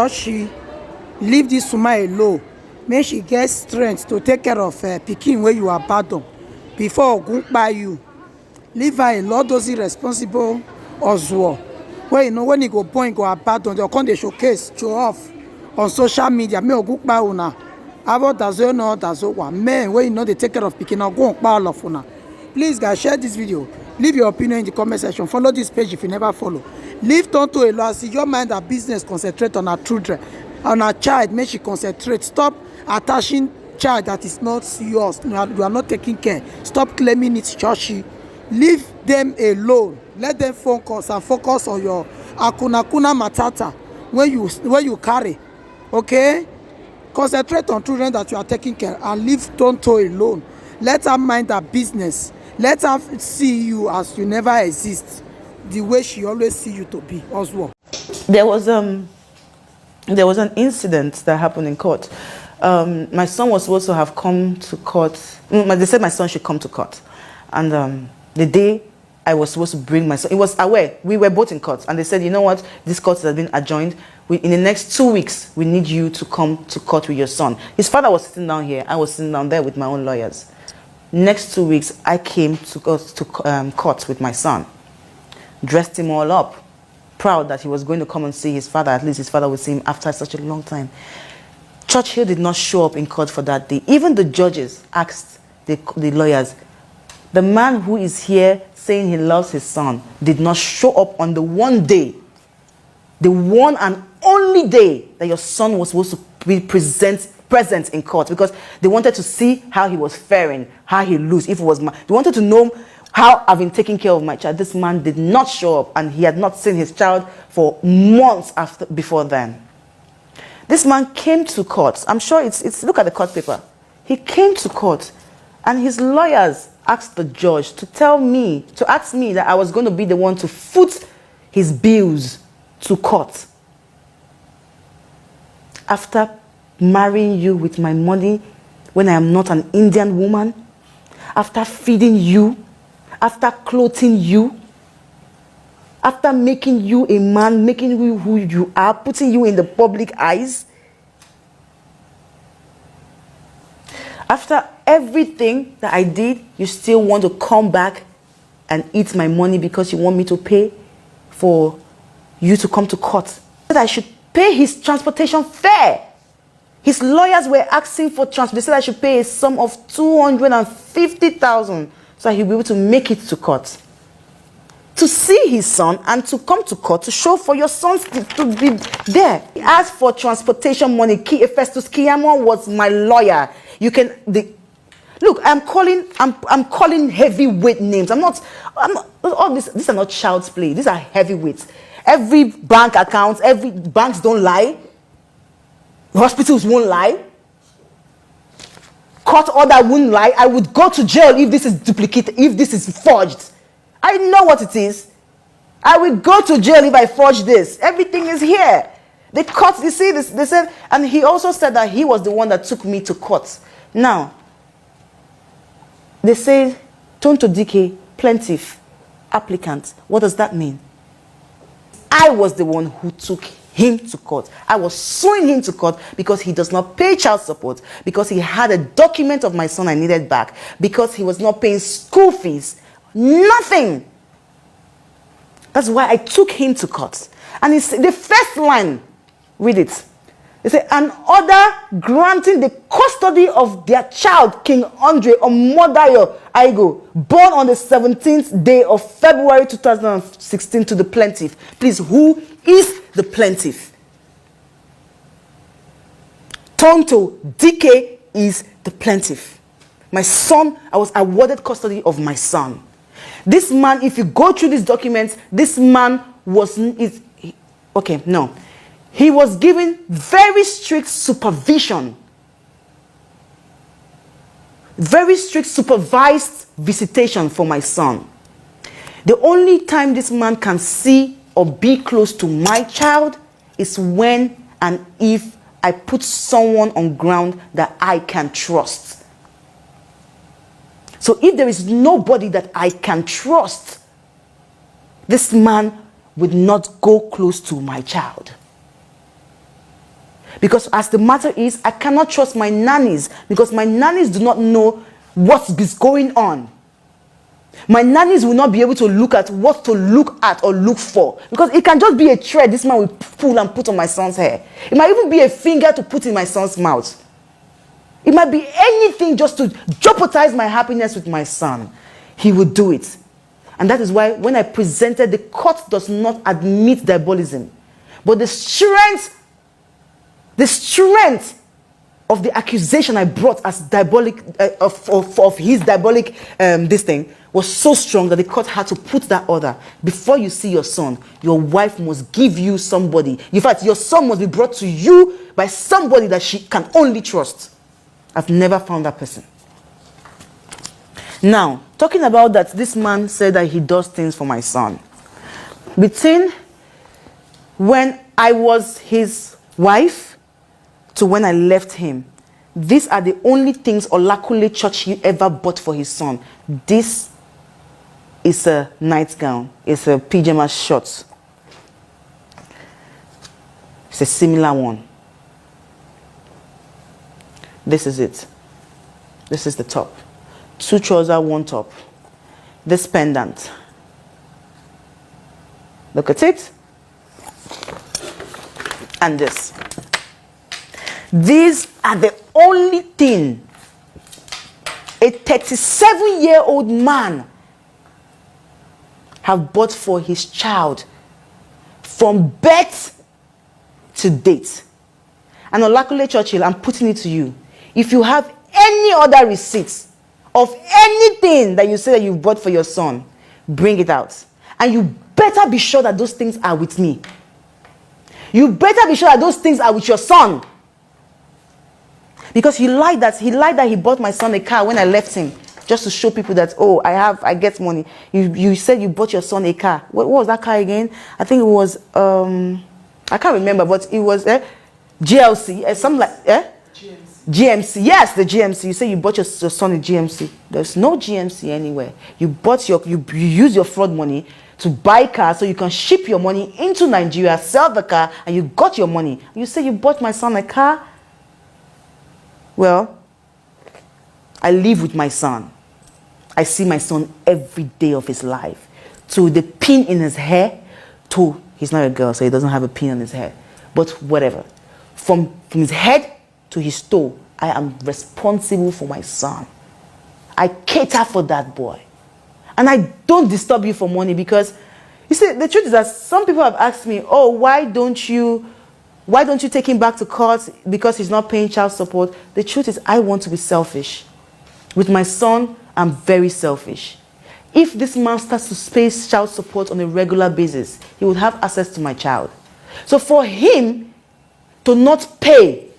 she leave this woman alone. Make she get strength to take care of pikin wey you abandon before ogun kpai you. Leave her alone. Those irresponsible ozuo wey you know when he go born, he go abandon. They come dey showcase, show off on social media. Make ogun kpai una. Abo dazo no dazo wa men wey you know they take care of pikin ogun kpai all of una. Please guys, share this video. Leave your opinion in the comment section. Follow this page if you never follow. Leave tonto alone. See your mind her business. Concentrate on her children, on her child. Make she concentrate. Stop attaching child that is not yours. You are not taking care. Stop claiming it's churchy. Leave them alone. Let them focus and focus on your akuna matata when you carry. Okay? Concentrate on children that you are taking care and leave tonto alone. Let her mind her business. Let her see you as you never exist, the way she always see you to be. Oswald. There was an incident that happened in court. My son was supposed to have come to court. They said my son should come to court, and the day I was supposed to bring my son, he was aware. We were both in court, and they said, you know what, this court has been adjourned. In the next 2 weeks, we need you to come to court with your son. His father was sitting down here. I was sitting down there with my own lawyers. Next 2 weeks, I came to court with my son. Dressed him all up. Proud that he was going to come and see his father. At least his father would see him after such a long time. Churchill did not show up in court for that day. Even the judges asked the lawyers, the man who is here saying he loves his son did not show up on the one day, the one and only day that your son was supposed to be present in court, because they wanted to see how he was faring, how he lose. If it was they wanted to know how I've been taking care of my child. This man did not show up, and he had not seen his child for months before then. This man came to court. I'm sure it's look at the court paper. He came to court, and his lawyers asked the judge to ask me that I was going to be the one to foot his bills to court. After marrying you with my money when I am not an Indian woman, after feeding you, after clothing you, after making you a man, making you who you are, putting you in the public eyes, after everything that I did, you still want to come back and eat my money because you want me to pay for you to come to court. That I should pay his transportation fare. His lawyers were asking for transport. They said I should pay a sum of 250,000 so he'll be able to make it to court, to see his son and to come to court to show for your son to be there. He asked for transportation money. Festus Kiyamo was my lawyer. You can look. I'm calling heavyweight names. I'm not. All this. These are not child's play. These are heavyweights. Every bank account. Every banks don't lie. Hospitals won't lie. Court order won't lie. I would go to jail if this is duplicated, if this is forged. I know what it is. I will go to jail if I forge this. Everything is here. The court, you see this, they said, and he also said that he was the one that took me to court. Now, they say, tonto dikeh, plaintiff, applicant. What does that mean? I was the one who took him to court. I was suing him to court because he does not pay child support, because he had a document of my son I needed back, because he was not paying school fees. Nothing. That's why I took him to court. And it's the first line. Read it. They say, an order granting the custody of their child, King Andre Omodayo Aigo, born on the 17th day of February 2016, to the plaintiff. Please, who is the plaintiff? Tonto dikeh is the plaintiff. My son, I was awarded custody of my son. This man, if you go through these documents, this man he was given very strict supervision, very strict supervised visitation for my son. The only time this man can see or be close to my child is when and if I put someone on ground that I can trust. So if there is nobody that I can trust, this man would not go close to my child. Because as the matter is, I cannot trust my nannies because my nannies do not know what is going on. My nannies will not be able to look at what to look at or look for. Because it can just be a thread this man will pull and put on my son's hair. It might even be a finger to put in my son's mouth. It might be anything just to jeopardize my happiness with my son. He would do it. And that is why when I presented, the court does not admit diabolism. But the strength of the accusation I brought as diabolic, of his diabolic this thing, was so strong that the court had to put that order. Before you see your son, your wife must give you somebody. In fact, your son must be brought to you by somebody that she can only trust. I've never found that person. Now, talking about that, this man said that he does things for my son. Between when I was his wife to when I left him, these are the only things Olakule Church he ever bought for his son. This is a nightgown. It's a pyjama short. It's a similar one. This is it. This is the top. 2 trousers, 1 top. This pendant. Look at it. And this. These are the only thing a 37-year-old man have bought for his child from birth to date. And Olakule Churchill, I'm putting it to you. If you have any other receipts of anything that you say that you bought for your son, bring it out. And you better be sure that those things are with me. You better be sure that those things are with your son. Because he lied that he bought my son a car when I left him, just to show people that, oh, I get money. You said you bought your son a car. What was that car again? I think it was I can't remember, but it was GLC, something like GMC. Yes, the GMC. You say you bought your son a GMC. There's no GMC anywhere. You use your fraud money to buy cars so you can ship your money into Nigeria, sell the car, and you got your money. You say you bought my son a car. Well, I live with my son. I see my son every day of his life. To the pin in his hair, to, he's not a girl, so he doesn't have a pin on his hair. But whatever. From his head to his toe, I am responsible for my son. I cater for that boy. And I don't disturb you for money because, you see, the truth is that some people have asked me, oh, why don't you take him back to court because he's not paying child support? The truth is, I want to be selfish. With my son, I'm very selfish. If this man starts to pay child support on a regular basis, he would have access to my child. So for him to not pay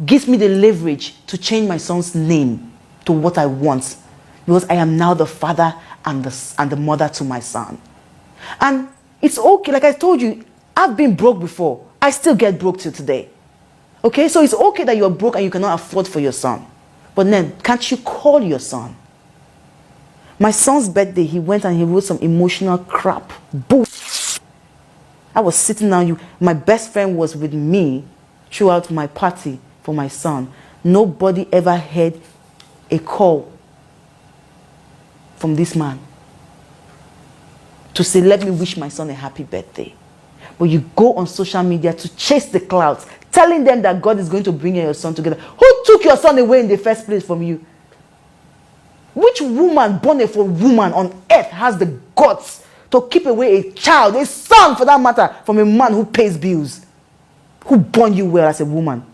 gives me the leverage to change my son's name to what I want, because I am now the father and the mother to my son. And it's okay, like I told you, I've been broke before. I still get broke till today. Okay, so it's okay that you're broke and you cannot afford for your son. But then, can't you call your son? My son's birthday, he went and he wrote some emotional crap. Boom. I was sitting down, my best friend was with me throughout my party for my son. Nobody ever had a call from this man to say, let me wish my son a happy birthday. But you go on social media to chase the clouds, telling them that God is going to bring you and your son together. Who took your son away in the first place from you? Which woman born a woman on earth has the guts to keep away a child, a son for that matter, from a man who pays bills, who born you well as a woman?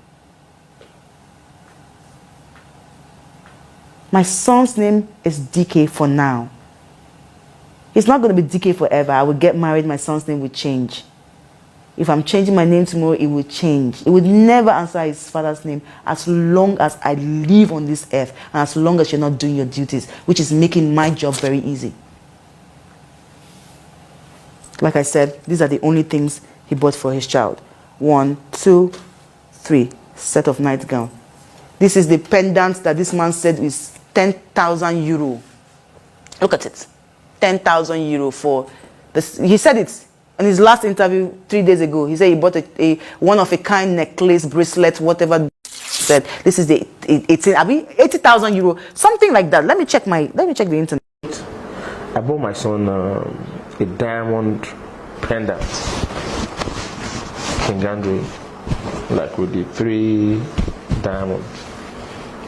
My son's name is Dikeh for now. It's not going to be Dikeh forever. I will get married, my son's name will change. If I'm changing my name tomorrow, it will change. It would never answer his father's name as long as I live on this earth and as long as you're not doing your duties, which is making my job very easy. Like I said, these are the only things he bought for his child. 1, 2, 3, set of nightgown. This is the pendant that this man said is 10,000 euro. Look at it. 10,000 euro for this. He said it. In his last interview 3 days ago, he said he bought a one-of-a-kind necklace, bracelet, whatever. Said this is the 80,000 euro, something like that. Let me check the internet. I bought my son a diamond pendant in Gandhi, like with the 3 diamonds.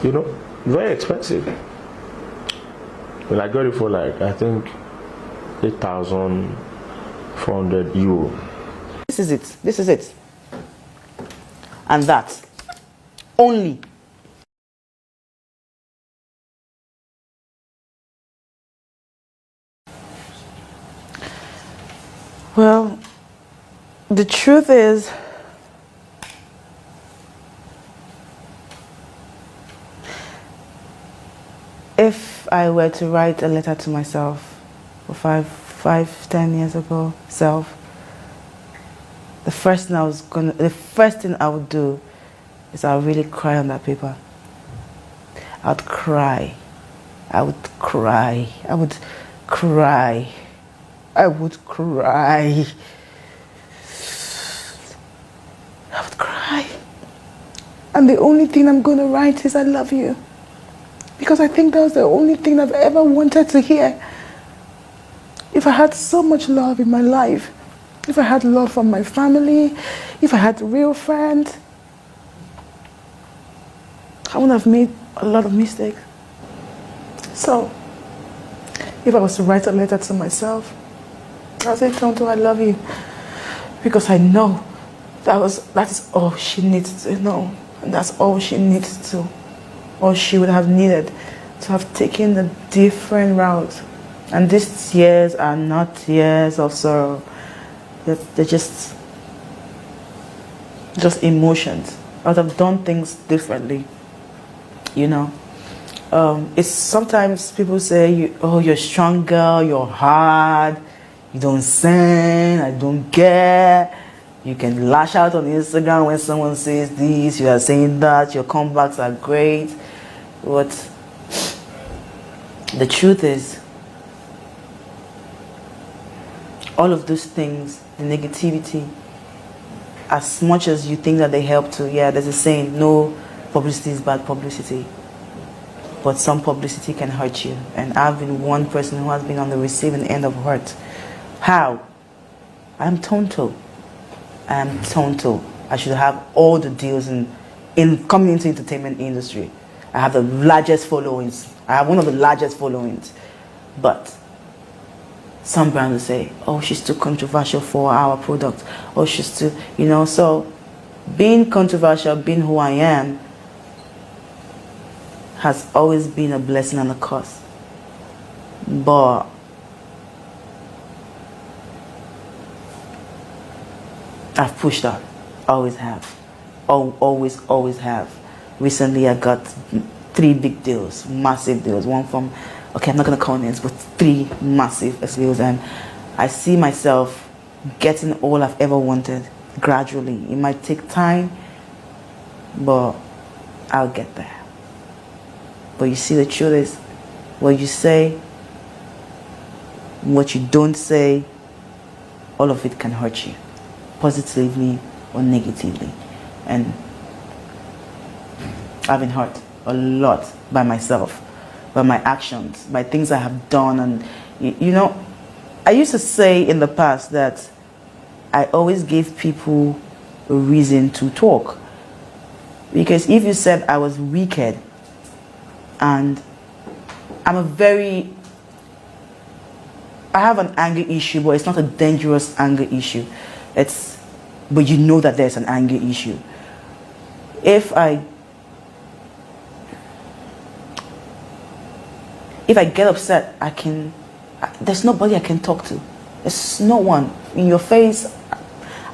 You know, very expensive. Well, I got it for like, I think 8,400 euro. This is it. And that only. Well, the truth is, if I were to write a letter to myself for 10 years ago, the first thing I would do is I would really cry on that paper. I would cry. I would cry. I would cry. I would cry. I would cry. And the only thing I'm going to write is I love you. Because I think that was the only thing I've ever wanted to hear. If I had so much love in my life, if I had love from my family, if I had real friends, I wouldn't have made a lot of mistakes. So, if I was to write a letter to myself, I'd say, Tonto, I love you. Because I know that is all she needs to know. And that's all she needs to, or she would have needed to have taken a different route. And these tears are not tears of sorrow. They're just emotions. I would have done things differently, you know. It's sometimes people say, you're a strong girl, you're hard, you don't sing, I don't care. You can lash out on Instagram when someone says this, you are saying that, your comebacks are great. But the truth is, all of those things, the negativity, as much as you think that they help to, there's a saying, no publicity is bad publicity. But some publicity can hurt you. And I've been one person who has been on the receiving end of hurt. How? I'm Tonto. I'm Tonto. I should have all the deals in coming into entertainment industry. I have the largest followings. I have one of the largest followings. But some brands will say, oh, she's too controversial for our product. Oh, she's too, so being controversial, being who I am, has always been a blessing and a curse. But I've pushed out. Always have. Always have. Recently I got 3 big deals, massive deals. One from, okay, I'm not going to call names, but 3 massive deals. And I see myself getting all I've ever wanted gradually. It might take time, but I'll get there. But you see, the truth is, what you say, what you don't say, all of it can hurt you, positively or negatively. And I've been hurt a lot by myself, by my actions, by things I have done. And I used to say in the past that I always gave people a reason to talk. Because if you said I was wicked, and I have an anger issue, but it's not a dangerous anger issue. But you know that there's an anger issue. If I get upset, there's nobody I can talk to. There's no one. In your face,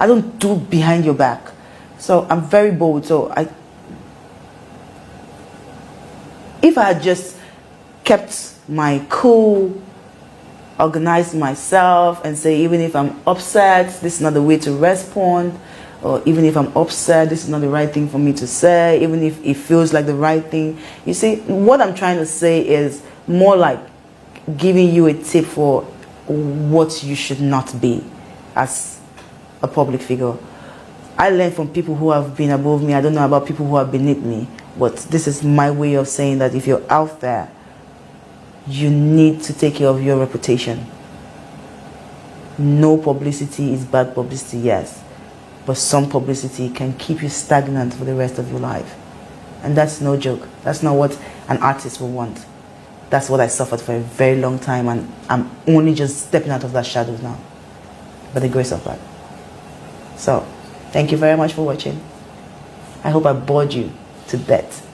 I don't do behind your back. So I'm very bold. So if I had just kept my cool, organized myself and say, even if I'm upset, this is not the way to respond, or even if I'm upset, this is not the right thing for me to say, even if it feels like the right thing. You see, what I'm trying to say is more like giving you a tip for what you should not be. as a public figure. I learn from people who have been above me. I don't know about people who have beneath me, but this is my way of saying that if you're out there, you need to take care of your reputation. No publicity is bad publicity, yes, but some publicity can keep you stagnant for the rest of your life. And that's no joke. That's not what an artist will want. That's what I suffered for a very long time, and I'm only just stepping out of that shadow now, by the grace of God. So, thank you very much for watching. I hope I bored you to death.